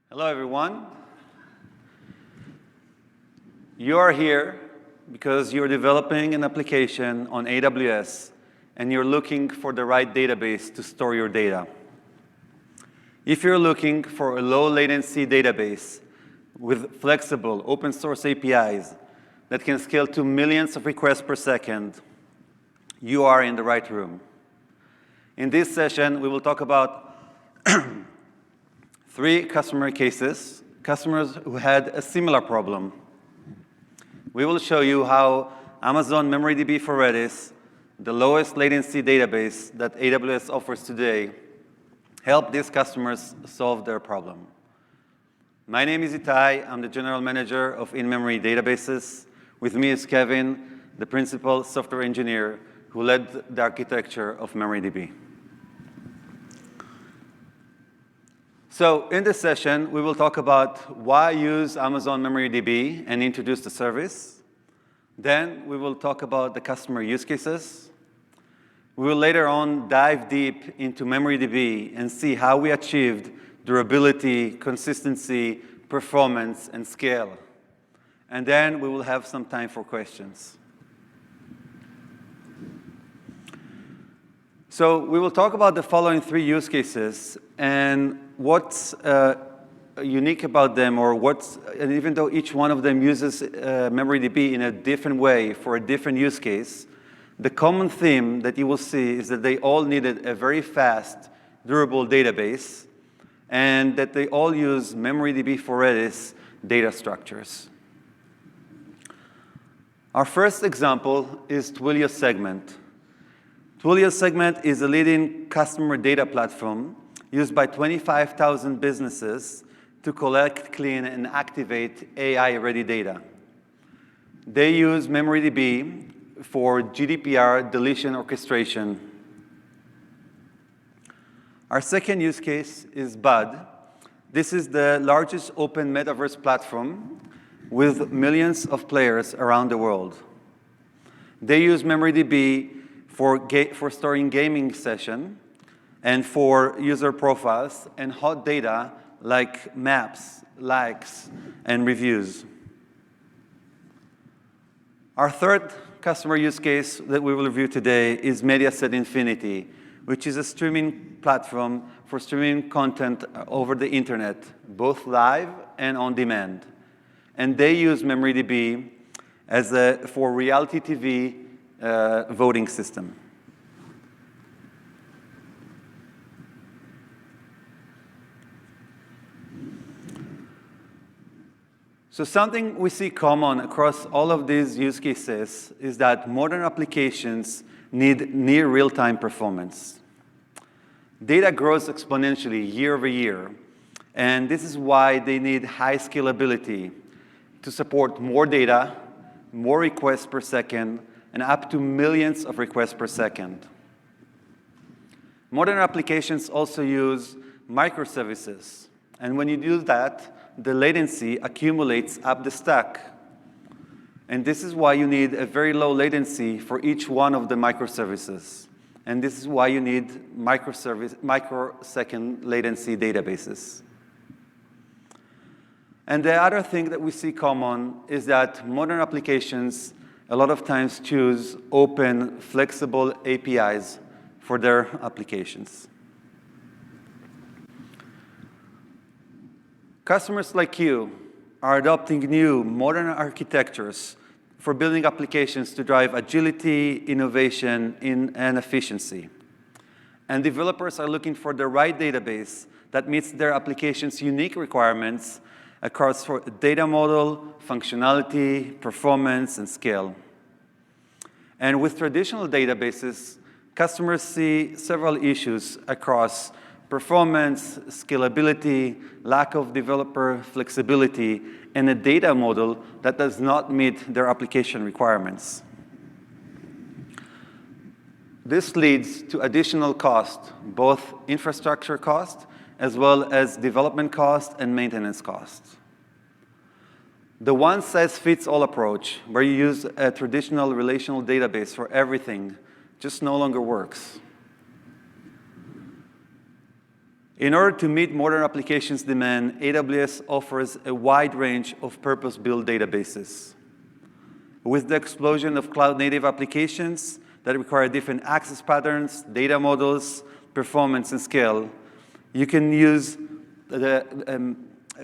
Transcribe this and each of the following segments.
Hello, everyone. You are here because you're developing an application on AWS and you're looking for the right database to store your data. If you're looking for a low latency database with flexible open source APIs that can scale to millions of requests per second, you are in the right room. In this session, we will talk about 3 customer cases, customers who had a similar problem. We will show you how Amazon MemoryDB for Redis, the lowest latency database that AWS offers today, help these customers solve their problem. My name is Itai. I'm the general manager of in-memory databases. With me is Kevin, the principal software engineer who led the architecture of MemoryDB. So in this session, we will talk about why use Amazon MemoryDB and introduce the service. Then we will talk about the customer use cases. We will later on dive deep into MemoryDB and see how we achieved durability, consistency, performance, and scale. And then we will have some time for questions. So we will talk about the following 3 use cases and what's unique about them, and even though each one of them uses MemoryDB in a different way for a different use case, the common theme that you will see is that they all needed a very fast, durable database, and that they all use MemoryDB for Redis data structures. Our first example is Twilio Segment. Twilio Segment is a leading customer data platform used by 25,000 businesses to collect, clean, and activate AI-ready data. They use MemoryDB for GDPR deletion orchestration. Our second use case is Bud. This is the largest open metaverse platform with millions of players around the world. They use MemoryDB for storing gaming session and for user profiles and hot data like maps, likes, and reviews. Our third customer use case that we will review today is Mediaset Infinity, which is a streaming platform for streaming content over the internet, both live and on demand. And they use MemoryDB for reality TV voting system. So something we see common across all of these use cases is that modern applications need near real-time performance. Data grows exponentially year over year, and this is why they need high scalability to support more data, more requests per second, and up to millions of requests per second. Modern applications also use microservices, and when you do that, the latency accumulates up the stack. And this is why you need a very low latency for each one of the microservices. And this is why you need microsecond latency databases. And the other thing that we see common is that modern applications a lot of times choose open, flexible APIs for their applications. Customers like you are adopting new, modern architectures for building applications to drive agility, innovation, and efficiency. And developers are looking for the right database that meets their application's unique requirements across data model, functionality, performance, and scale. And with traditional databases, customers see several issues across performance, scalability, lack of developer flexibility, and a data model that does not meet their application requirements. This leads to additional cost, both infrastructure cost as well as development cost and maintenance cost. The one-size-fits-all approach, where you use a traditional relational database for everything, just no longer works. In order to meet modern applications demand, AWS offers a wide range of purpose-built databases. With the explosion of cloud-native applications that require different access patterns, data models, performance, and scale, you can use a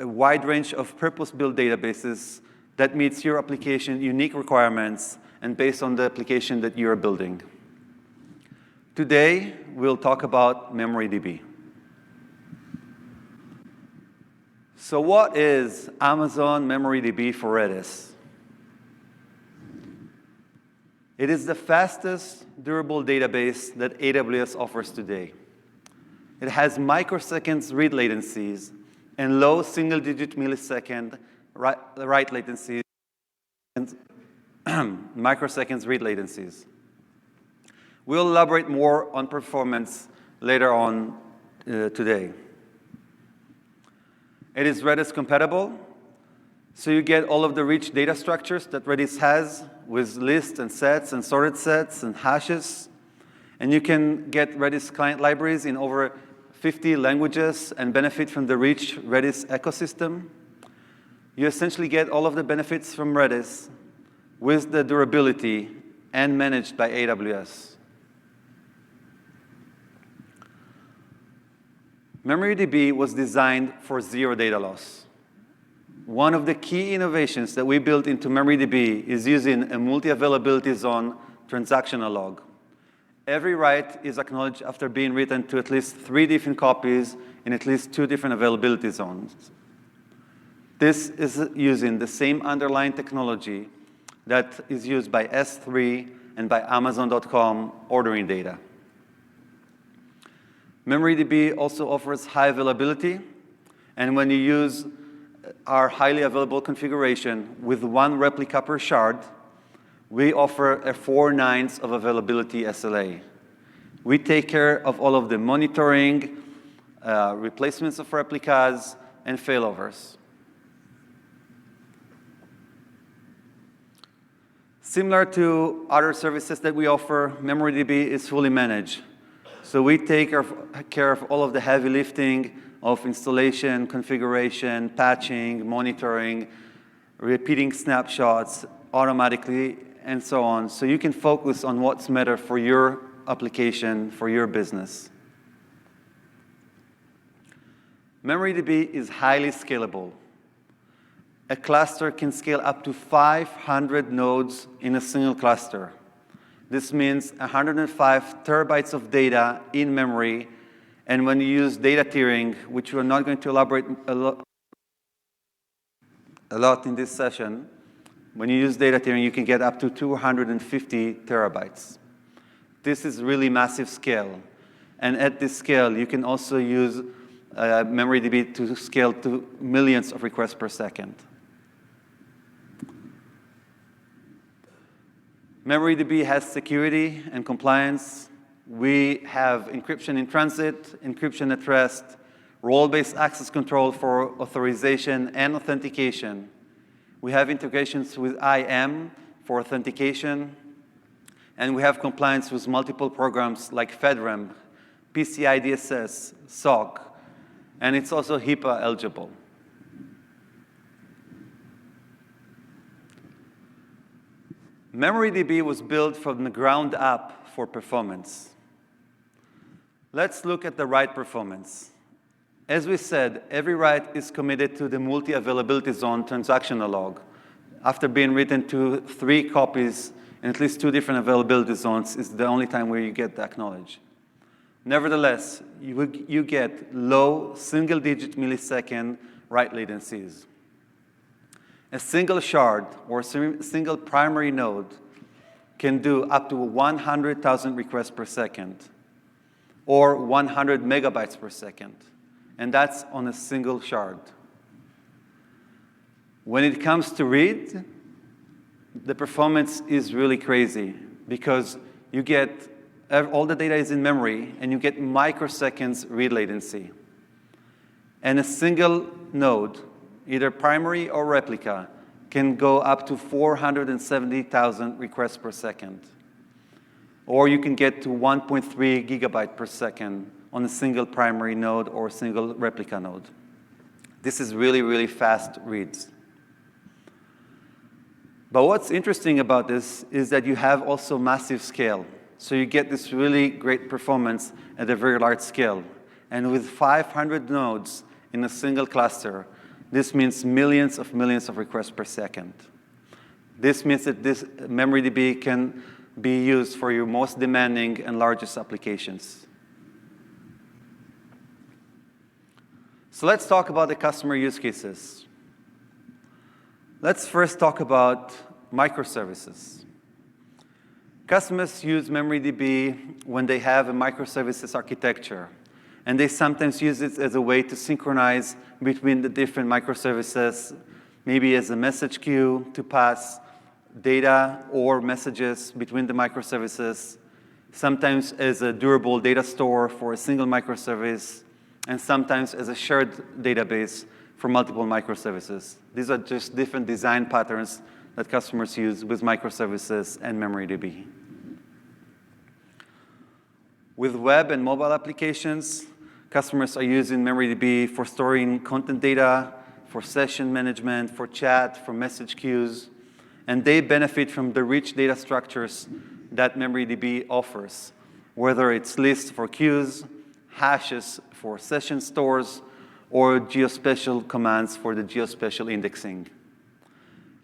wide range of purpose-built databases that meets your application unique requirements and based on the application that you're building. Today, we'll talk about MemoryDB. So what is Amazon MemoryDB for Redis? It is the fastest durable database that AWS offers today. It has microseconds read latencies and low single-digit millisecond write latencies and microseconds read latencies. We'll elaborate more on performance later on today. It is Redis compatible, so you get all of the rich data structures that Redis has with lists and sets and sorted sets and hashes. And you can get Redis client libraries in over 50 languages and benefit from the rich Redis ecosystem. You essentially get all of the benefits from Redis with the durability and managed by AWS. MemoryDB was designed for zero data loss. One of the key innovations that we built into MemoryDB is using a multi-availability zone transactional log. Every write is acknowledged after being written to at least 3 different copies in at least 2 different availability zones. This is using the same underlying technology that is used by S3 and by Amazon.com ordering data. MemoryDB also offers high availability, and when you use our highly available configuration with 1 replica per shard, we offer a 4/9 of availability SLA. We take care of all of the monitoring, replacements of replicas, and failovers. Similar to other services that we offer, MemoryDB is fully managed. So we take care of all of the heavy lifting of installation, configuration, patching, monitoring, repeating snapshots automatically, and so on. So you can focus on what's matter for your application, for your business. MemoryDB is highly scalable. A cluster can scale up to 500 nodes in a single cluster. This means 105 terabytes of data in memory, and when you use data tiering, which we're not going to elaborate a lot in this session, when you use data tiering, you can get up to 250 terabytes. This is really massive scale. And at this scale, you can also use MemoryDB to scale to millions of requests per second. MemoryDB has security and compliance. We have encryption in transit, encryption at rest, role-based access control for authorization and authentication. We have integrations with IAM for authentication, and we have compliance with multiple programs like FedRAMP, PCI DSS, SOC, and it's also HIPAA eligible. MemoryDB was built from the ground up for performance. Let's look at the write performance. As we said, every write is committed to the multi-availability zone transactional log. After being written to 3 copies in at least 2 different availability zones is the only time where you get the acknowledge. Nevertheless, you get low single-digit millisecond write latencies. A single shard or a single primary node can do up to 100,000 requests per second or 100 megabytes per second. And that's on a single shard. When it comes to read, the performance is really crazy because you get all the data is in memory and you get microseconds read latency. And a single node, either primary or replica, can go up to 470,000 requests per second. Or you can get to 1.3 gigabyte per second on a single primary node or single replica node. This is really, really fast reads. But what's interesting about this is that you have also massive scale. So you get this really great performance at a very large scale. And with 500 nodes in a single cluster, this means millions of requests per second. This means that this MemoryDB can be used for your most demanding and largest applications. So let's talk about the customer use cases. Let's first talk about microservices. Customers use MemoryDB when they have a microservices architecture, and they sometimes use it as a way to synchronize between the different microservices, maybe as a message queue to pass data or messages between the microservices, sometimes as a durable data store for a single microservice, and sometimes as a shared database for multiple microservices. These are just different design patterns that customers use with microservices and MemoryDB. With web and mobile applications, customers are using MemoryDB for storing content data, for session management, for chat, for message queues, and they benefit from the rich data structures that MemoryDB offers, whether it's lists for queues, hashes for session stores, or geospatial commands for the geospatial indexing.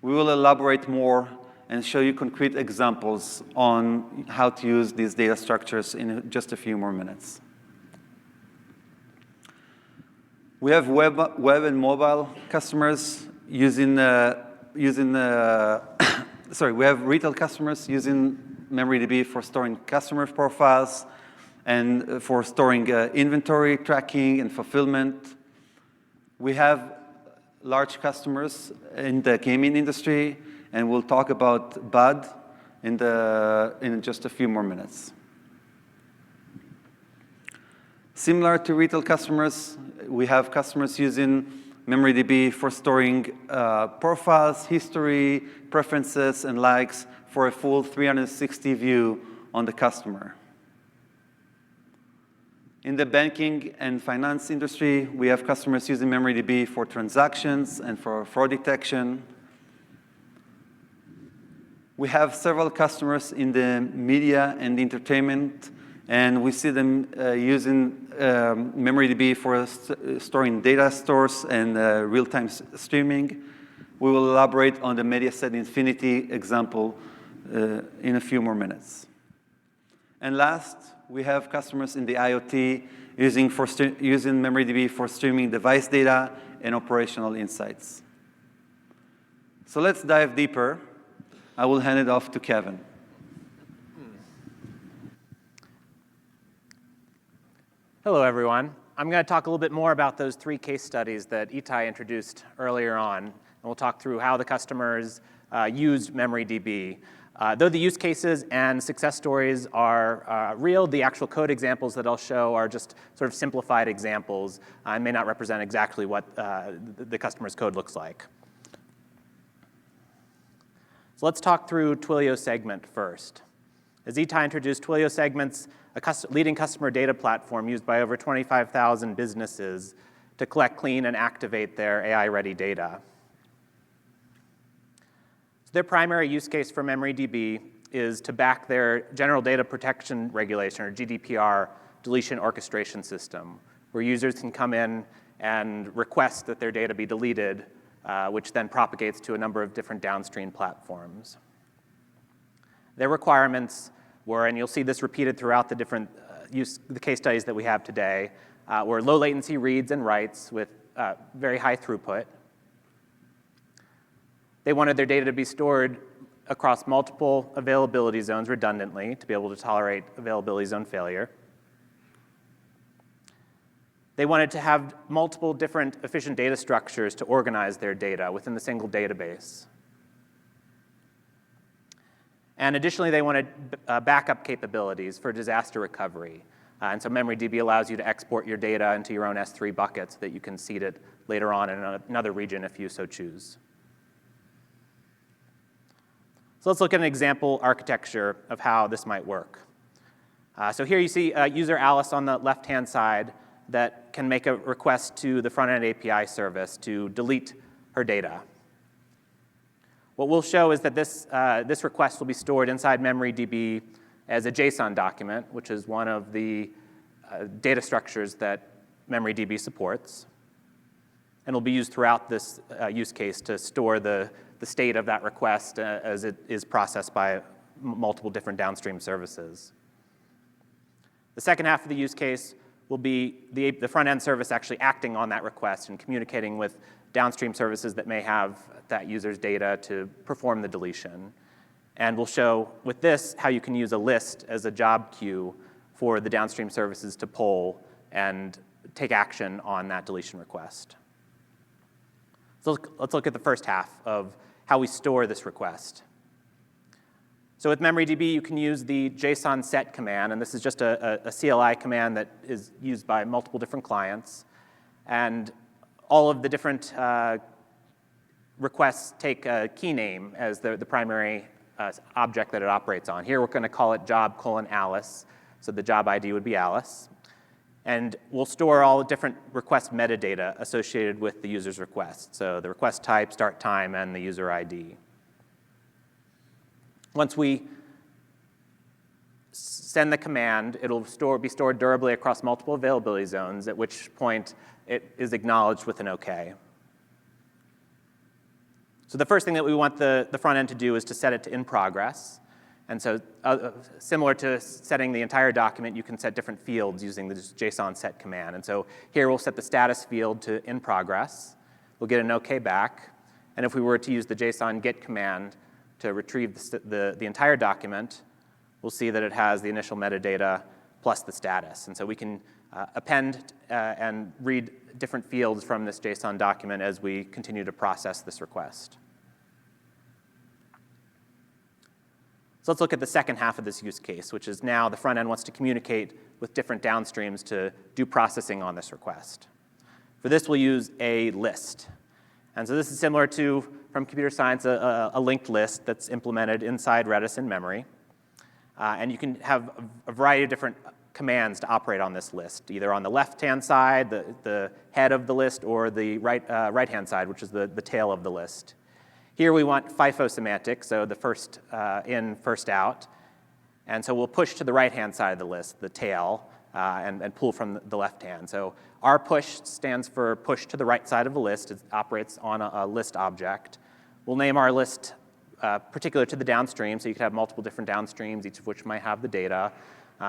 We will elaborate more and show you concrete examples on how to use these data structures in just a few more minutes. We have web and mobile customers using, we have retail customers using MemoryDB for storing customer profiles and for storing inventory tracking and fulfillment. We have large customers in the gaming industry, and we'll talk about BUD in just a few more minutes. Similar to retail customers, we have customers using MemoryDB for storing profiles, history, preferences, and likes for a full 360 view on the customer. In the banking and finance industry, we have customers using MemoryDB for transactions and for fraud detection. We have several customers in the media and entertainment, and we see them using MemoryDB for storing data stores and real-time streaming. We will elaborate on the Mediaset Infinity example in a few more minutes. And last, we have customers in the IoT using MemoryDB for streaming device data and operational insights. So let's dive deeper. I will hand it off to Kevin. Hello, everyone. I'm going to talk a little bit more about those 3 case studies that Itai introduced earlier on, and we'll talk through how the customers used MemoryDB. Though the use cases and success stories are real, the actual code examples that I'll show are just sort of simplified examples and may not represent exactly what the customer's code looks like. So let's talk through Twilio Segment first. As Itai introduced, Twilio Segment's a leading customer data platform used by over 25,000 businesses to collect, clean, and activate their AI-ready data. So their primary use case for MemoryDB is to back their General Data Protection Regulation, or GDPR, deletion orchestration system, where users can come in and request that their data be deleted, which then propagates to a number of different downstream platforms. Their requirements were, and you'll see this repeated throughout the different the case studies that we have today, were low latency reads and writes with very high throughput. They wanted their data to be stored across multiple availability zones redundantly to be able to tolerate availability zone failure. They wanted to have multiple different efficient data structures to organize their data within the single database. And additionally, they wanted backup capabilities for disaster recovery. And so MemoryDB allows you to export your data into your own S3 bucket so that you can seed it later on in another region if you so choose. So let's look at an example architecture of how this might work. So here you see user Alice on the left-hand side that can make a request to the front-end API service to delete her data. What we'll show is that this request will be stored inside MemoryDB as a JSON document, which is one of the data structures that MemoryDB supports. And will be used throughout this use case to store the state of that request as it is processed by multiple different downstream services. The second half of the use case will be the front-end service actually acting on that request and communicating with downstream services that may have that user's data to perform the deletion. And we'll show with this how you can use a list as a job queue for the downstream services to pull and take action on that deletion request. So let's look at the first half of how we store this request. So with MemoryDB, you can use the JSON set command, and this is just a CLI command that is used by multiple different clients. And all of the different requests take a key name as the primary object that it operates on. Here we're going to call it job:alice, so the job ID would be Alice. And we'll store all the different request metadata associated with the user's request, so the request type, start time, and the user ID. Once we send the command, it'll be stored durably across multiple availability zones, at which point it is acknowledged with an OK. So the first thing that we want the front end to do is to set it to in progress. And so similar to setting the entire document, you can set different fields using the JSON set command. And so here we'll set the status field to in progress. We'll get an OK back. And if we were to use the JSON get command to retrieve the entire document, we'll see that it has the initial metadata plus the status. And so we can append and read different fields from this JSON document as we continue to process this request. So let's look at the second half of this use case, which is now the front end wants to communicate with different downstreams to do processing on this request. For this, we'll use a list. And so this is similar to, from computer science, a linked list that's implemented inside Redis in memory. And you can have a variety of different commands to operate on this list, either on the left-hand side, the head of the list, or the right-hand side, which is the tail of the list. Here we want FIFO semantics, so the first in, first out. And so we'll push to the right-hand side of the list, the tail, and pull from the left hand. So our push stands for push to the right side of the list. It operates on a list object. We'll name our list particular to the downstream, so you could have multiple different downstreams, each of which might have the data.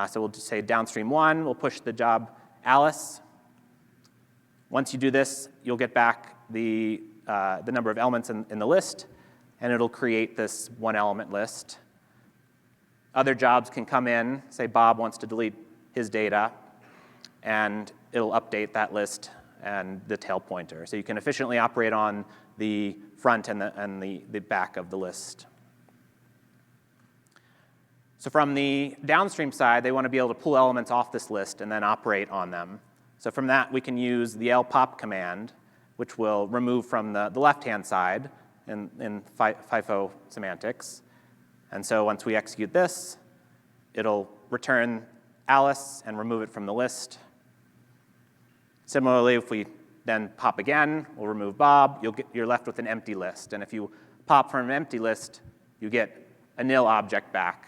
So we'll just say downstream 1, we'll push the job Alice. Once you do this, you'll get back the number of elements in the list, and it'll create this one-element list. Other jobs can come in, say Bob wants to delete his data, and it'll update that list and the tail pointer. So you can efficiently operate on the front and the back of the list. So from the downstream side, they want to be able to pull elements off this list and then operate on them. So from that, we can use the lpop command, which will remove from the left-hand side in FIFO semantics. And so once we execute this, it'll return Alice and remove it from the list. Similarly, if we then pop again, we'll remove Bob, you're left with an empty list. And if you pop from an empty list, you get a nil object back.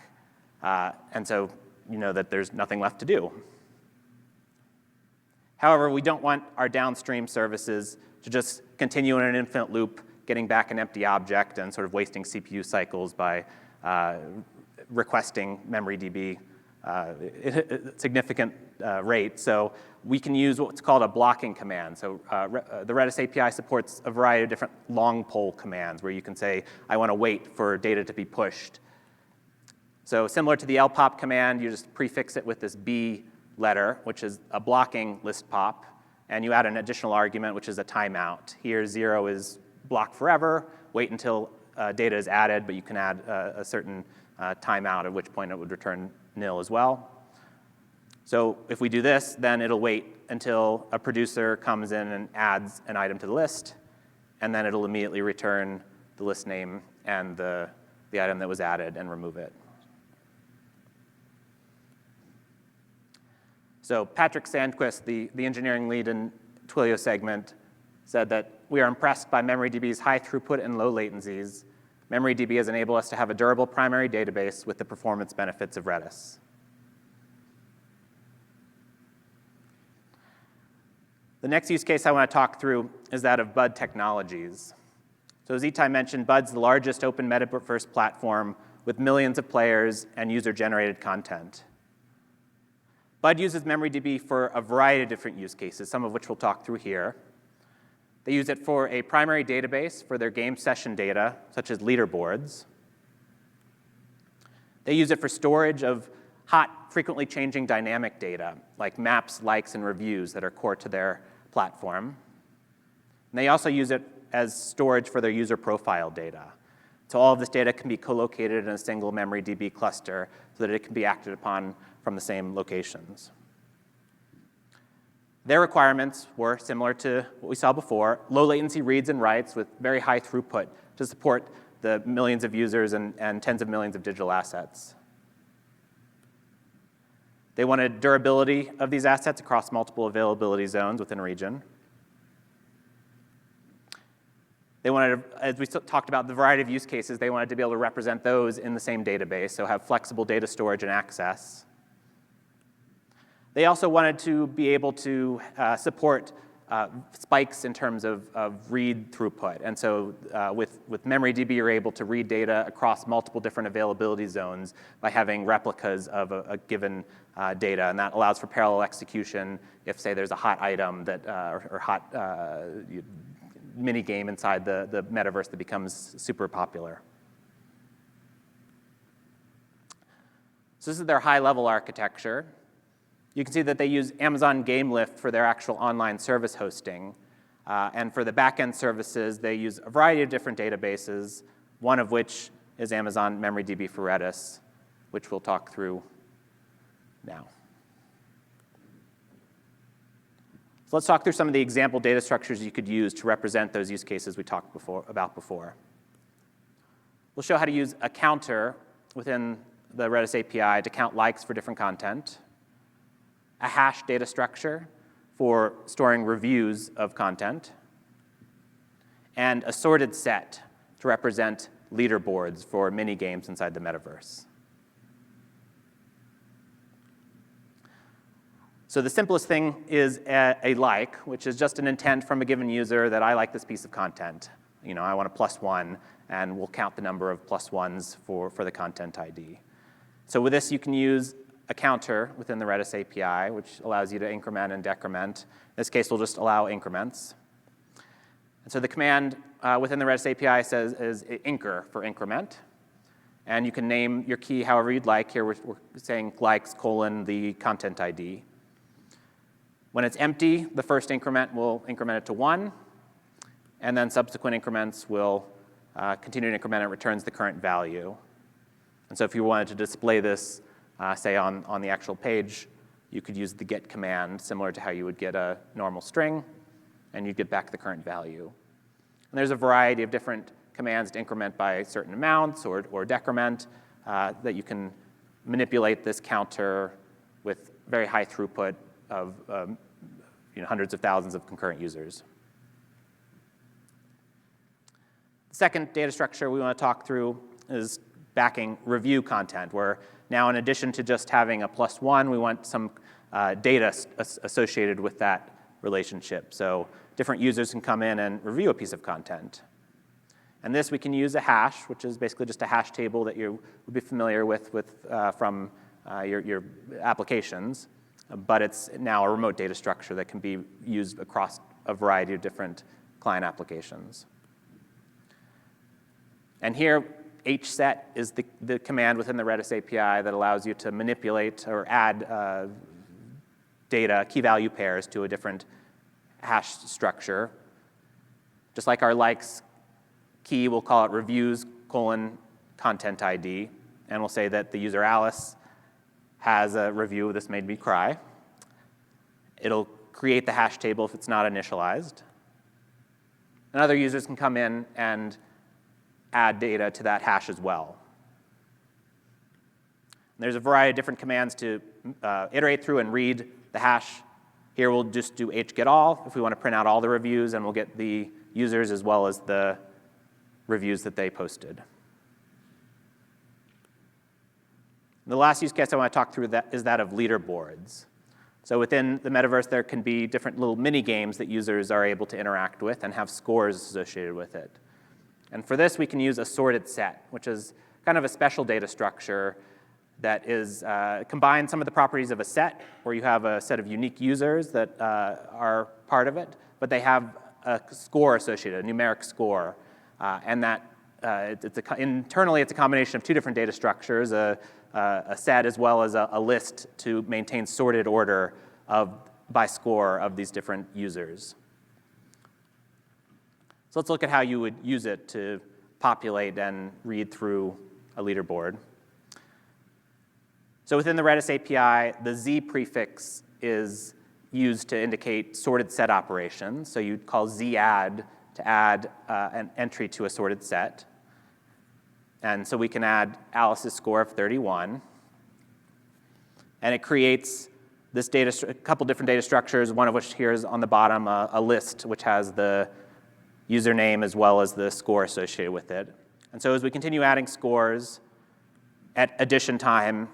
And so you know that there's nothing left to do. However, we don't want our downstream services to just continue in an infinite loop, getting back an empty object and sort of wasting CPU cycles by requesting MemoryDB at a significant rate. So we can use what's called a blocking command. So the Redis API supports a variety of different long poll commands where you can say, I want to wait for data to be pushed. So similar to the lpop command, you just prefix it with this B letter, which is a blocking list pop, and you add an additional argument, which is a timeout. Here, 0 is block forever, wait until data is added, but you can add a certain timeout, at which point it would return nil as well. So if we do this, then it'll wait until a producer comes in and adds an item to the list, and then it'll immediately return the list name and the item that was added and remove it. So Patrick Sandquist, the engineering lead in Twilio segment, said that we are impressed by MemoryDB's high throughput and low latencies. MemoryDB has enabled us to have a durable primary database with the performance benefits of Redis. The next use case I want to talk through is that of Bud Technologies. So as Itai mentioned, Bud's the largest open metaverse platform with millions of players and user-generated content. Bud uses MemoryDB for a variety of different use cases, some of which we'll talk through here. They use it for a primary database for their game session data, such as leaderboards. They use it for storage of hot, frequently changing dynamic data, like maps, likes, and reviews that are core to their platform. And they also use it as storage for their user profile data. So all of this data can be co-located in a single MemoryDB cluster so that it can be acted upon from the same locations. Their requirements were similar to what we saw before: low latency reads and writes with very high throughput to support the millions of users and tens of millions of digital assets. They wanted durability of these assets across multiple availability zones within a region. They wanted, as we talked about the variety of use cases, they wanted to be able to represent those in the same database, so have flexible data storage and access. They also wanted to be able to support spikes in terms of read throughput. And so with MemoryDB, you're able to read data across multiple different availability zones by having replicas of a given data. And that allows for parallel execution if, say, there's a hot item that, or hot mini game inside the metaverse that becomes super popular. So this is their high-level architecture. You can see that they use Amazon GameLift for their actual online service hosting. And for the back-end services, they use a variety of different databases, one of which is Amazon MemoryDB for Redis, which we'll talk through now. So let's talk through some of the example data structures you could use to represent those use cases we talked about before. We'll show how to use a counter within the Redis API to count likes for different content, a hash data structure for storing reviews of content, and a sorted set to represent leaderboards for mini games inside the metaverse. So the simplest thing is a like, which is just an intent from a given user that I like this piece of content. You know, I want a +1, and we'll count the number of +1s for the content ID. So with this, you can use a counter within the Redis API, which allows you to increment and decrement. In this case, we'll just allow increments. And so the command within the Redis API is incr for increment. And you can name your key however you'd like. Here we're saying likes : the content ID. When it's empty, the first increment will increment it to 1, and then subsequent increments will continue to increment. It returns the current value. And so if you wanted to display this, say on the actual page, you could use the get command, similar to how you would get a normal string, and you'd get back the current value. And there's a variety of different commands to increment by certain amounts or decrement that you can manipulate this counter with very high throughput of hundreds of thousands of concurrent users. The second data structure we want to talk through is backing review content, where now in addition to just having a +1, we want some data associated with that relationship. So different users can come in and review a piece of content. And this we can use a hash, which is basically just a hash table that you would be familiar with from your applications. But it's now a remote data structure that can be used across a variety of different client applications. And here, hset is the command within the Redis API that allows you to manipulate or add data, key value pairs, to a different hash structure. Just like our likes key, we'll call it reviews : content ID, and we'll say that the user Alice has a review, this made me cry. It'll create the hash table if it's not initialized. And other users can come in and add data to that hash as well. And there's a variety of different commands to iterate through and read The hash here will just do hgetAll if we want to print out all the reviews, and we'll get the users as well as the reviews that they posted. The last use case I want to talk through is that of leaderboards. So within the metaverse, there can be different little mini games that users are able to interact with and have scores associated with it. And for this, we can use a sorted set, which is kind of a special data structure that is combines some of the properties of a set, where you have a set of unique users that are part of it, but they have a score associated, a numeric score, and that internally it's a combination of two different data structures, a set as well as a list to maintain sorted order by score of these different users. So let's look at how you would use it to populate and read through a leaderboard. So within the Redis API, the Z prefix is used to indicate sorted set operations. So you'd call zadd to add an entry to a sorted set. And so we can add Alice's score of 31. And it creates this a couple different data structures, one of which here is on the bottom, a list which has the username as well as the score associated with it. And so as we continue adding scores, at addition time,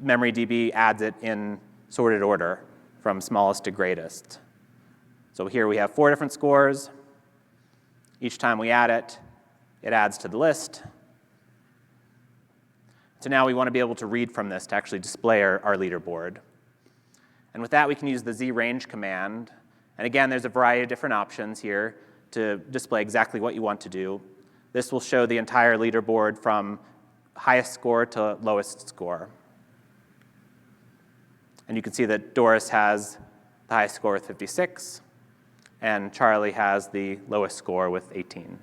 MemoryDB adds it in sorted order from smallest to greatest. So here we have 4 different scores. Each time we add it, it adds to the list. So now we want to be able to read from this to actually display our leaderboard. And with that, we can use the zrange command. And again, there's a variety of different options here to display exactly what you want to do. This will show the entire leaderboard from highest score to lowest score. And you can see that Doris has the highest score with 56, and Charlie has the lowest score with 18.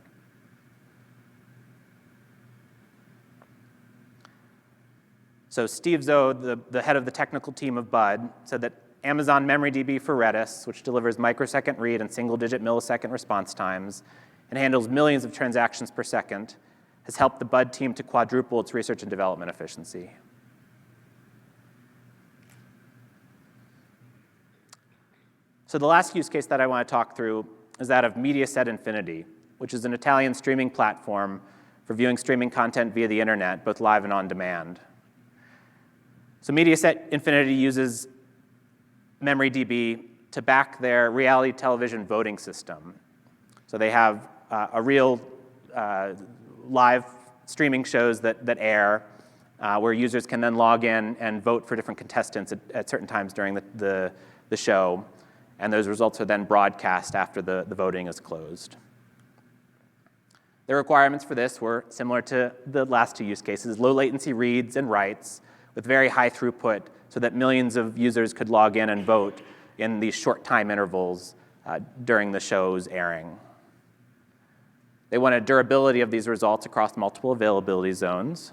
So Steve Zoe, the head of the technical team of Bud, said that Amazon MemoryDB for Redis, which delivers microsecond read and single-digit millisecond response times and handles millions of transactions per second, has helped the Bud team to quadruple its research and development efficiency. So the last use case that I want to talk through is that of Mediaset Infinity, which is an Italian streaming platform for viewing streaming content via the internet, both live and on demand. So Mediaset Infinity uses MemoryDB to back their reality television voting system. So they have a real live streaming shows that air where users can then log in and vote for different contestants at certain times during the show. And those results are then broadcast after the voting is closed. The requirements for this were similar to the last two use cases, low latency reads and writes with very high throughput so that millions of users could log in and vote in these short time intervals during the show's airing. They wanted durability of these results across multiple availability zones.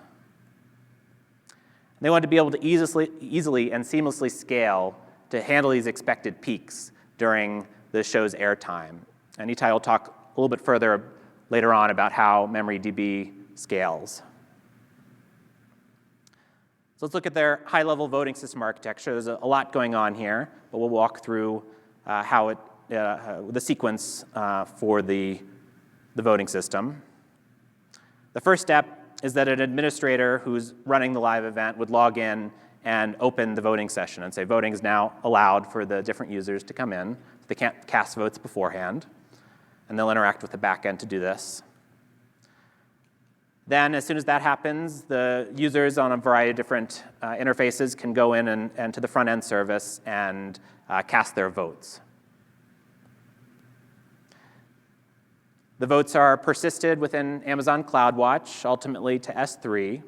They wanted to be able to easily and seamlessly scale to handle these expected peaks during the show's airtime. And Itai will talk a little bit further later on about how MemoryDB scales. So let's look at their high-level voting system architecture. There's a lot going on here, but we'll walk through the sequence for the voting system. The first step is that an administrator who's running the live event would log in and open the voting session and say voting is now allowed for the different users to come in. They can't cast votes beforehand, and they'll interact with the backend to do this. Then, as soon as that happens, the users on a variety of different interfaces can go in and to the front-end service and cast their votes. The votes are persisted within Amazon CloudWatch, ultimately to S3.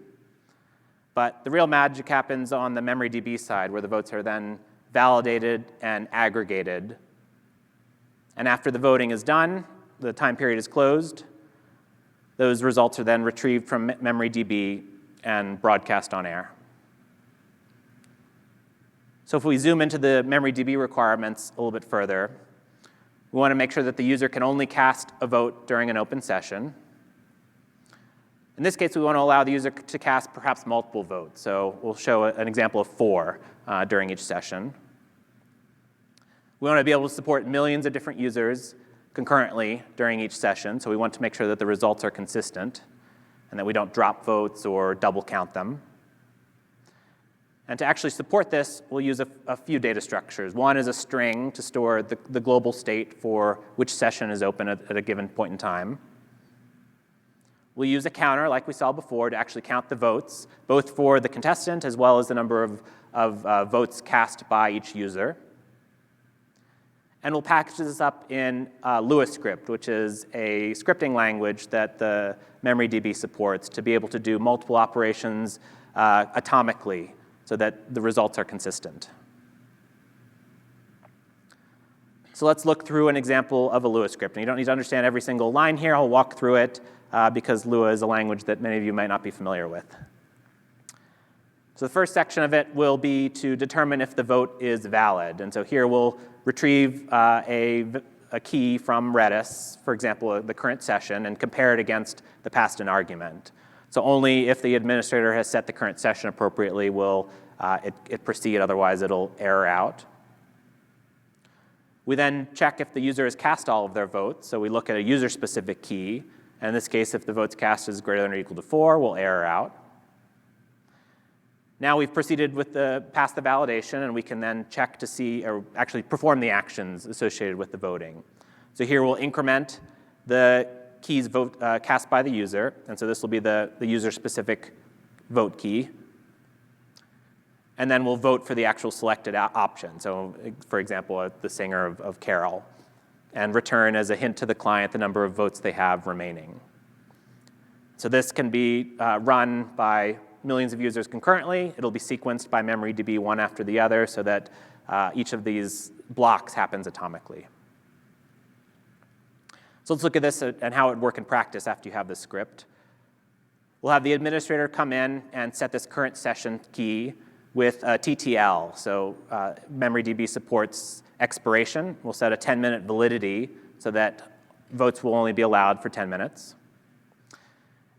But the real magic happens on the MemoryDB side, where the votes are then validated and aggregated. And after the voting is done, the time period is closed, those results are then retrieved from MemoryDB and broadcast on air. So if we zoom into the MemoryDB requirements a little bit further, we want to make sure that the user can only cast a vote during an open session. In this case, we want to allow the user to cast perhaps multiple votes. So we'll show an example of 4 during each session. We want to be able to support millions of different users concurrently during each session, so we want to make sure that the results are consistent and that we don't drop votes or double count them. And to actually support this, we'll use a few data structures. One is a string to store the global state for which session is open at a given point in time. We'll use a counter, like we saw before, to actually count the votes, both for the contestant as well as the number of votes cast by each user. And we'll package this up in Lua script, which is a scripting language that the MemoryDB supports to be able to do multiple operations atomically so that the results are consistent. So let's look through an example of a Lua script. And you don't need to understand every single line here. I'll walk through it because Lua is a language that many of you might not be familiar with. So the first section of it will be to determine if the vote is valid. And so here we'll retrieve a key from Redis, for example, the current session, and compare it against the passed-in argument. So only if the administrator has set the current session appropriately will it proceed, otherwise it'll error out. We then check if the user has cast all of their votes. So we look at a user-specific key. And in this case, if the votes cast is greater than or equal to 4, we'll error out. Now we've proceeded with past the validation, and we can then check to see, or actually perform the actions associated with the voting. So here we'll increment the keys cast by the user. And so this will be the user-specific vote key. And then we'll vote for the actual selected option. So for example, the singer of Carol, and return as a hint to the client the number of votes they have remaining. So this can be run by millions of users concurrently. It'll be sequenced by MemoryDB one after the other so that each of these blocks happens atomically. So let's look at this and how it would work in practice after you have this script. We'll have the administrator come in and set this current session key with TTL. So MemoryDB supports expiration. We'll set a 10-minute validity so that votes will only be allowed for 10 minutes.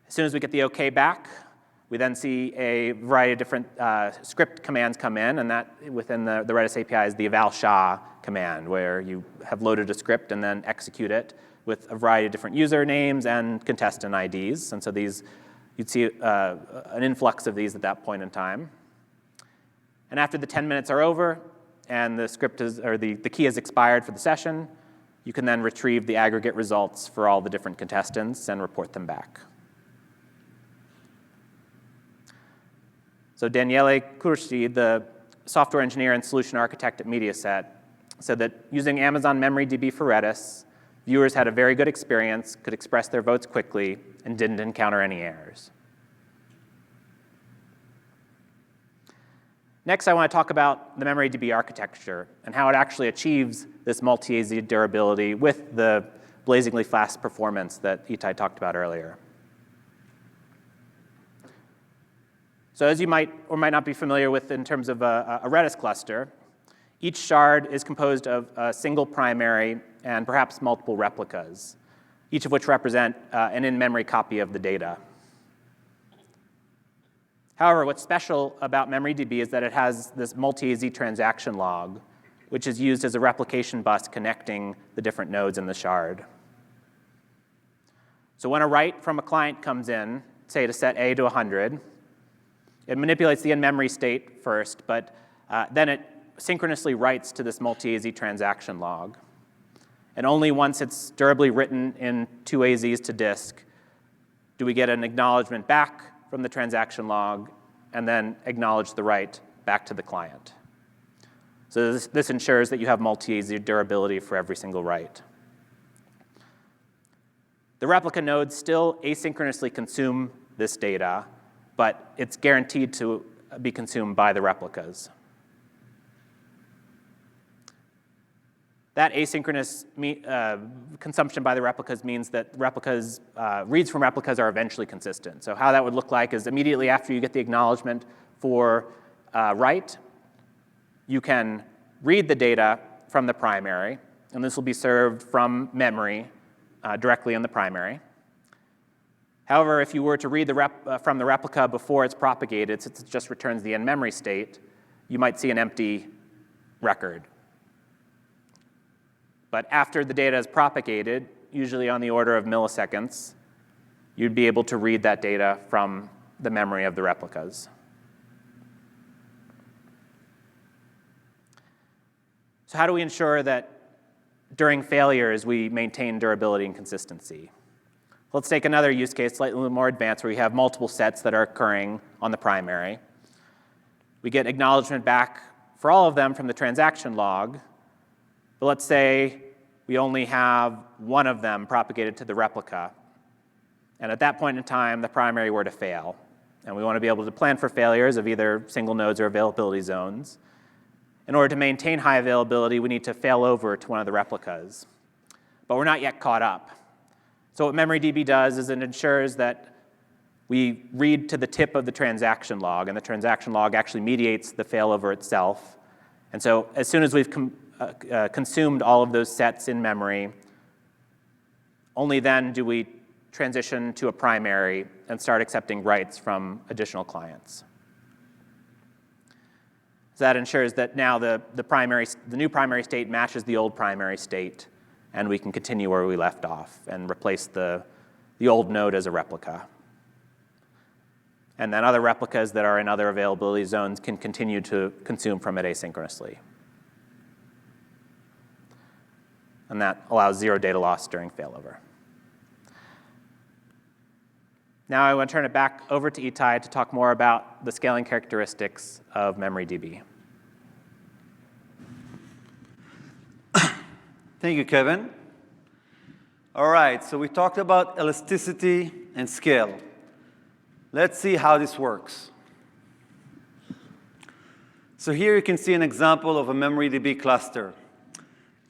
As soon as we get the OK back, we then see a variety of different script commands come in, and that within the Redis API is the eval SHA command, where you have loaded a script and then execute it with a variety of different usernames and contestant IDs. And so you'd see an influx of these at that point in time. And after the 10 minutes are over and the key has expired for the session, you can then retrieve the aggregate results for all the different contestants and report them back. So Daniele Curci, the software engineer and solution architect at Mediaset, said that using Amazon MemoryDB for Redis, viewers had a very good experience, could express their votes quickly, and didn't encounter any errors. Next, I want to talk about the MemoryDB architecture and how it actually achieves this multi-AZ durability with the blazingly fast performance that Itai talked about earlier. So as you might or might not be familiar with in terms of a Redis cluster, each shard is composed of a single primary and perhaps multiple replicas, each of which represent an in-memory copy of the data. However, what's special about MemoryDB is that it has this multi-AZ transaction log, which is used as a replication bus connecting the different nodes in the shard. So when a write from a client comes in, say to set A to 100, it manipulates the in-memory state first, but then it synchronously writes to this multi-AZ transaction log. And only once it's durably written in 2 AZs to disk do we get an acknowledgement back from the transaction log and then acknowledge the write back to the client. So this ensures that you have multi-AZ durability for every single write. The replica nodes still asynchronously consume this data, but it's guaranteed to be consumed by the replicas. That asynchronous consumption by the replicas means that replicas, reads from replicas are eventually consistent. So how that would look like is immediately after you get the acknowledgement for write, you can read the data from the primary, and this will be served from memory directly in the primary. However, if you were to read from the replica before it's propagated, since it just returns the in-memory state, you might see an empty record. But after the data is propagated, usually on the order of milliseconds, you'd be able to read that data from the memory of the replicas. So how do we ensure that during failures we maintain durability and consistency? Let's take another use case, slightly more advanced, where we have multiple sets that are occurring on the primary. We get acknowledgement back for all of them from the transaction log, but let's say we only have one of them propagated to the replica. And at that point in time, the primary were to fail. And we want to be able to plan for failures of either single nodes or availability zones. In order to maintain high availability, we need to fail over to one of the replicas. But we're not yet caught up. So what MemoryDB does is it ensures that we read to the tip of the transaction log, and the transaction log actually mediates the failover itself. And so as soon as we've consumed all of those sets in memory, only then do we transition to a primary and start accepting writes from additional clients. So that ensures that now the new primary state matches the old primary state, and we can continue where we left off and replace the old node as a replica. And then other replicas that are in other availability zones can continue to consume from it asynchronously. And that allows zero data loss during failover. Now I want to turn it back over to Itai to talk more about the scaling characteristics of MemoryDB. Thank you, Kevin. All right, so we talked about elasticity and scale. Let's see how this works. So here you can see an example of a MemoryDB cluster.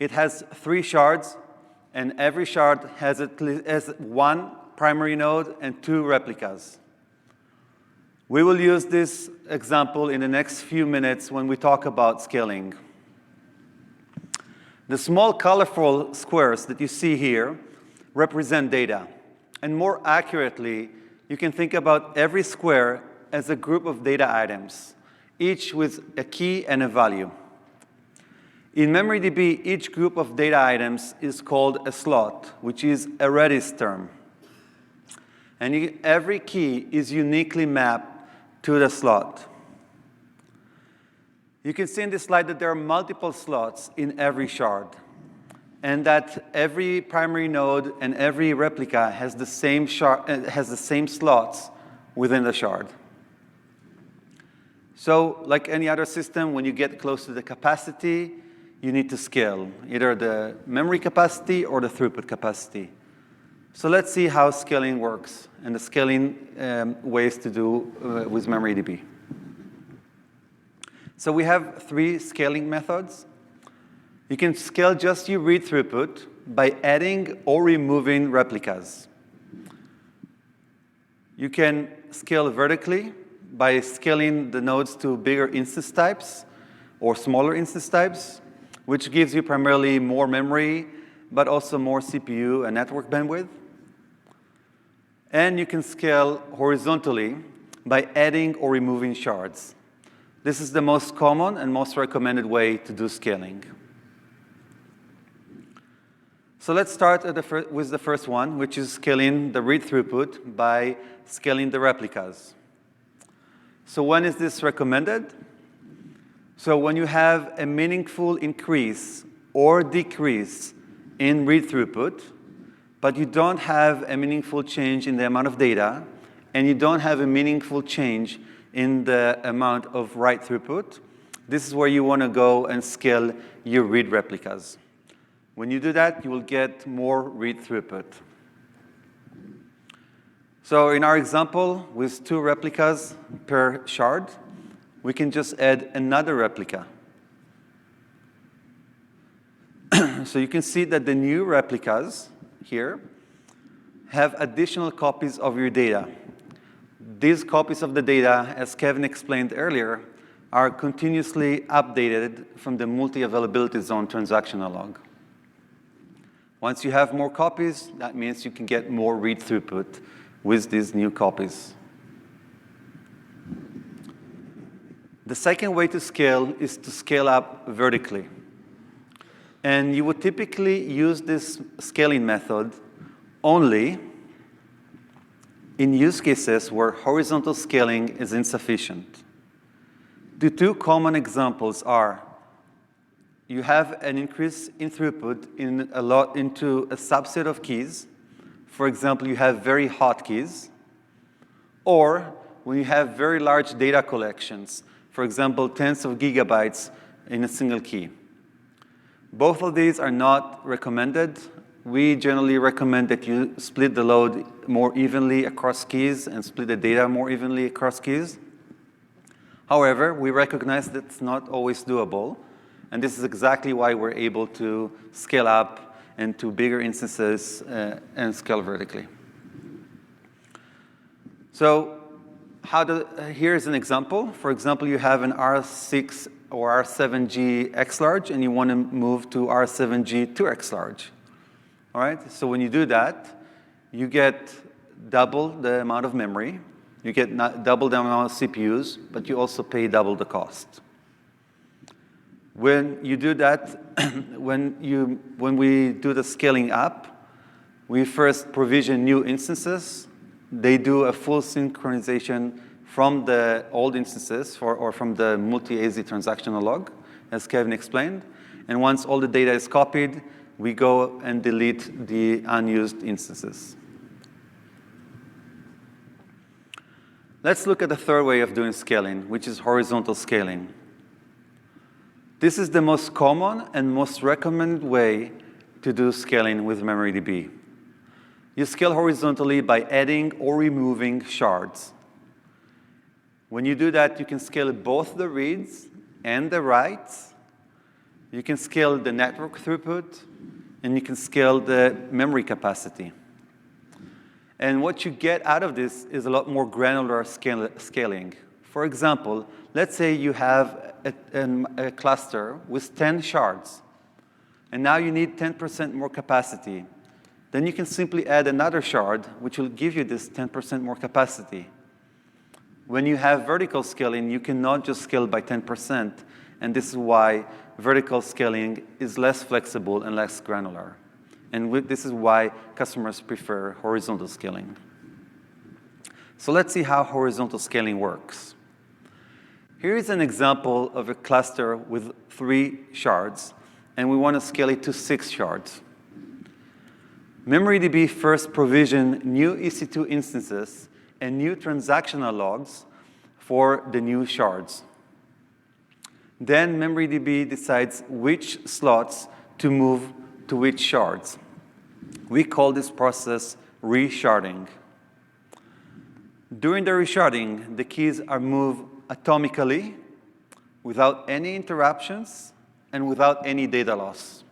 It has 3 shards, and every shard has one primary node and 2 replicas. We will use this example in the next few minutes when we talk about scaling. The small colorful squares that you see here represent data. And more accurately, you can think about every square as a group of data items, each with a key and a value. In MemoryDB, each group of data items is called a slot, which is a Redis term. And every key is uniquely mapped to the slot. You can see in this slide that there are multiple slots in every shard, and that every primary node and every replica has the same slots within the shard. So, like any other system, when you get close to the capacity, you need to scale, either the memory capacity or the throughput capacity. So let's see how scaling works and the scaling ways to do with MemoryDB. So we have 3 scaling methods. You can scale just your read throughput by adding or removing replicas. You can scale vertically by scaling the nodes to bigger instance types or smaller instance types, which gives you primarily more memory, but also more CPU and network bandwidth. And you can scale horizontally by adding or removing shards. This is the most common and most recommended way to do scaling. So let's start with the first one, which is scaling the read throughput by scaling the replicas. So when is this recommended? So when you have a meaningful increase or decrease in read throughput, but you don't have a meaningful change in the amount of data, and you don't have a meaningful change in the amount of write throughput, this is where you want to go and scale your read replicas. When you do that, you will get more read throughput. So in our example, with 2 replicas per shard, we can just add another replica. So you can see that the new replicas here have additional copies of your data. These copies of the data, as Kevin explained earlier, are continuously updated from the multi-availability zone transactional log. Once you have more copies, that means you can get more read throughput with these new copies. The second way to scale is to scale up vertically. And you would typically use this scaling method only in use cases where horizontal scaling is insufficient. The two common examples are you have an increase in throughput into a subset of keys. For example, you have very hot keys. Or when you have very large data collections, for example, tens of gigabytes in a single key. Both of these are not recommended. We generally recommend that you split the load more evenly across keys and split the data more evenly across keys. However, we recognize that it's not always doable. And this is exactly why we're able to scale up into bigger instances and scale vertically. So here's an example. For example, you have an R6 or R7G X large, and you want to move to R7G 2X large. All right? So when you do that, you get double the amount of memory. You get double the amount of CPUs, but you also pay double the cost. When you do that, when we do the scaling up, we first provision new instances. They do a full synchronization from the old instances or from the multi-AZ transactional log, as Kevin explained. And once all the data is copied, we go and delete the unused instances. Let's look at the third way of doing scaling, which is horizontal scaling. This is the most common and most recommended way to do scaling with MemoryDB. You scale horizontally by adding or removing shards. When you do that, you can scale both the reads and the writes. You can scale the network throughput, and you can scale the memory capacity. And what you get out of this is a lot more granular scaling. For example, let's say you have a cluster with 10 shards, and now you need 10% more capacity. Then you can simply add another shard, which will give you this 10% more capacity. When you have vertical scaling, you cannot just scale by 10%, and this is why vertical scaling is less flexible and less granular. And this is why customers prefer horizontal scaling. So let's see how horizontal scaling works. Here is an example of a cluster with 3 shards, and we want to scale it to 6 shards. MemoryDB first provision new EC2 instances and new transactional logs for the new shards. Then MemoryDB decides which slots to move to which shards. We call this process resharding. During the resharding, the keys are moved atomically, without any interruptions, and without any data loss.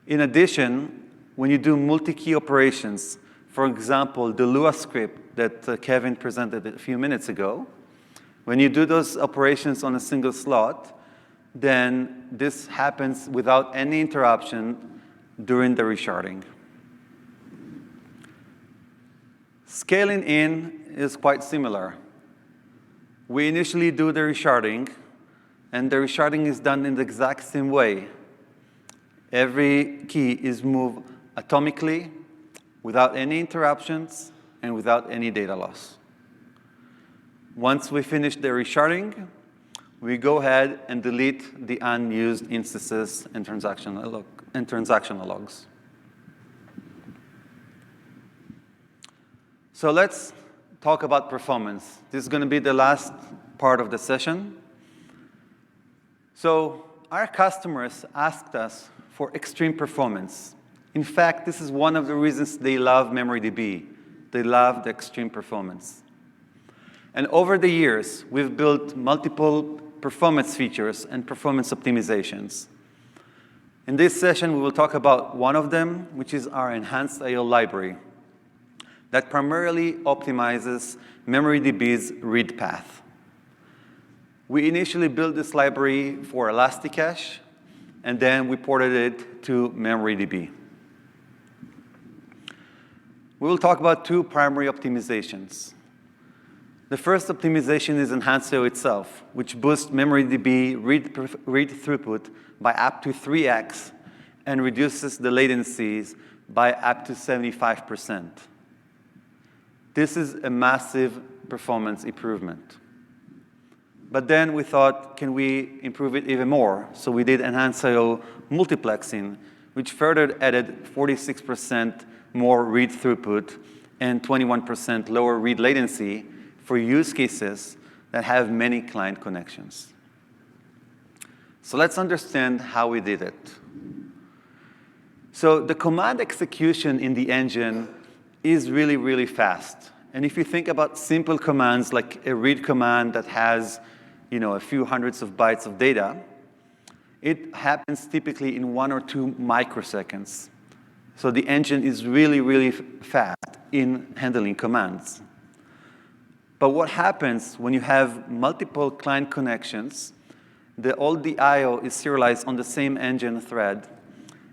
In addition, when you do multi-key operations, for example, the Lua script that Kevin presented a few minutes ago, when you do those operations on a single slot, then this happens without any interruption during the resharding. Scaling in is quite similar. We initially do the resharding, and the resharding is done in the exact same way. Every key is moved atomically, without any interruptions, and without any data loss. Once we finish the resharding, we go ahead and delete the unused instances and transactional logs. So let's talk about performance. This is going to be the last part of the session. So our customers asked us for extreme performance. In fact, this is one of the reasons they love MemoryDB. They love the extreme performance. And over the years, we've built multiple performance features and performance optimizations. In this session, we will talk about one of them, which is our enhanced I/O library that primarily optimizes MemoryDB's read path. We initially built this library for Elasticache, and then we ported it to MemoryDB. We will talk about 2 primary optimizations. The first optimization is Enhanceo itself, which boosts MemoryDB read throughput by up to 3x and reduces the latencies by up to 75%. This is a massive performance improvement. But then we thought, can we improve it even more? So we did Enhanceo multiplexing, which further added 46% more read throughput and 21% lower read latency for use cases that have many client connections. So let's understand how we did it. So the command execution in the engine is really, really fast. And if you think about simple commands like a read command that has a few hundreds of bytes of data, it happens typically in 1 or 2 microseconds. So the engine is really, really fast in handling commands. But what happens when you have multiple client connections, all the I/O is serialized on the same engine thread,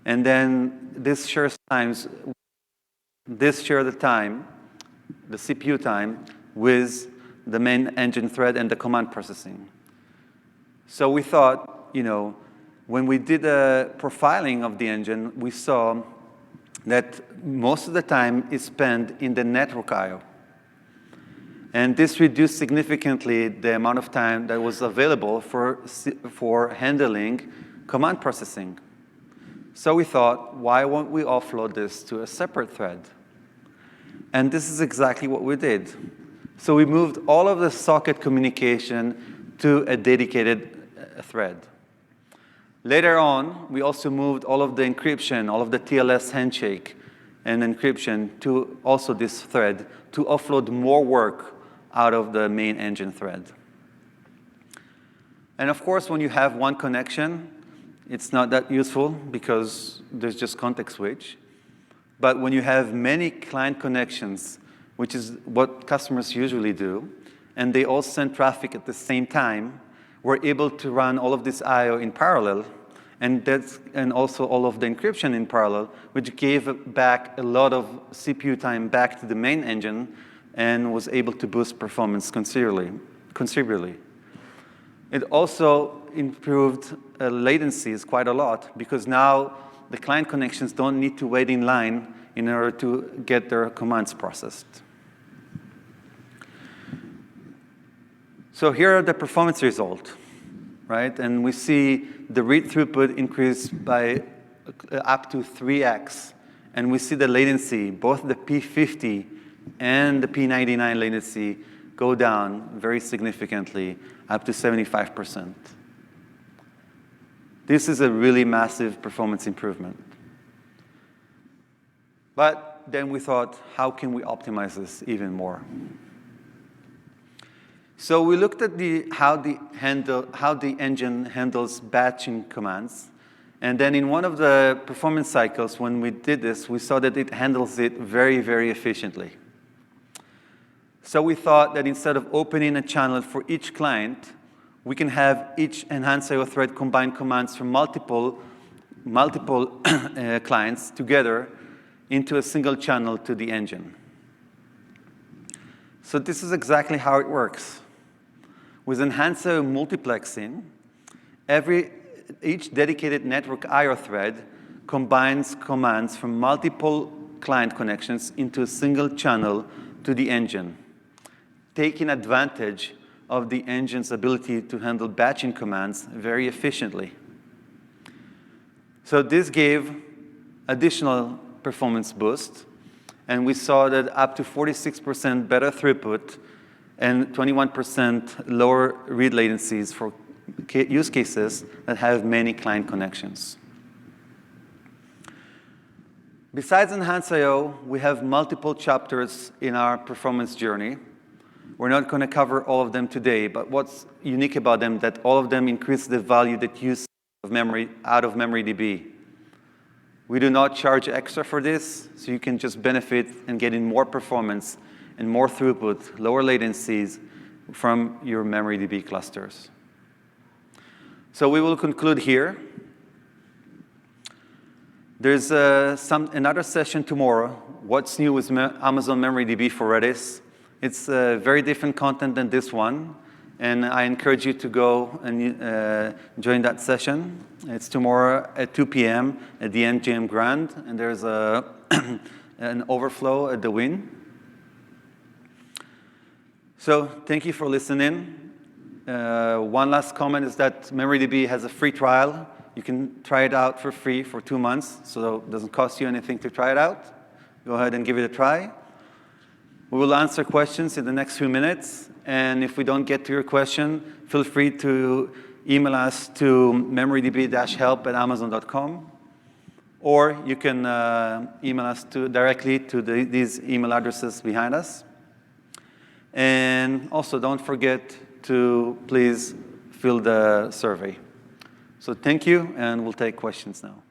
and then this shares the time, the CPU time, with the main engine thread and the command processing. So we thought, when we did a profiling of the engine, we saw that most of the time is spent in the network I/O. And this reduced significantly the amount of time that was available for handling command processing. So we thought, why won't we offload this to a separate thread? And this is exactly what we did. So we moved all of the socket communication to a dedicated thread. Later on, we also moved all of the encryption, all of the TLS handshake and encryption to also this thread to offload more work out of the main engine thread. And of course, when you have one connection, it's not that useful because there's just context switch. But when you have many client connections, which is what customers usually do, and they all send traffic at the same time, we're able to run all of this I/O in parallel, and also all of the encryption in parallel, which gave back a lot of CPU time back to the main engine and was able to boost performance considerably. It also improved latencies quite a lot because now the client connections don't need to wait in line in order to get their commands processed. So here are the performance results, right? And we see the read throughput increase by up to 3x. And we see the latency, both the P50 and the P99 latency, go down very significantly, up to 75%. This is a really massive performance improvement. But then we thought, how can we optimize this even more? So we looked at how the engine handles batching commands. And then in one of the performance cycles, when we did this, we saw that it handles it very, very efficiently. So we thought that instead of opening a channel for each client, we can have each Enhanceo thread combine commands from multiple clients together into a single channel to the engine. So this is exactly how it works. With Enhanceo multiplexing, each dedicated network I/O thread combines commands from multiple client connections into a single channel to the engine, taking advantage of the engine's ability to handle batching commands very efficiently. So this gave additional performance boost, and we saw that up to 46% better throughput and 21% lower read latencies for use cases that have many client connections. Besides Enhanceo, we have multiple chapters in our performance journey. We're not going to cover all of them today, but what's unique about them is that all of them increase the value that you see out of MemoryDB. We do not charge extra for this, so you can just benefit and get in more performance and more throughput, lower latencies from your MemoryDB clusters. So we will conclude here. There's another session tomorrow, what's new with Amazon MemoryDB for Redis, It's very different content than this one, and I encourage you to go and join that session. It's tomorrow at 2 p.m. at the MGM Grand, and there's an overflow at the Wynn. So thank you for listening. One last comment is that MemoryDB has a free trial. You can try it out for free for 2 months, so it doesn't cost you anything to try it out. Go ahead and give it a try. We will answer questions in the next few minutes, and if we don't get to your question, feel free to email us to memorydb-help@amazon.com, or you can email us directly to these email addresses behind us. And also, don't forget to please fill the survey. So thank you, and we'll take questions now.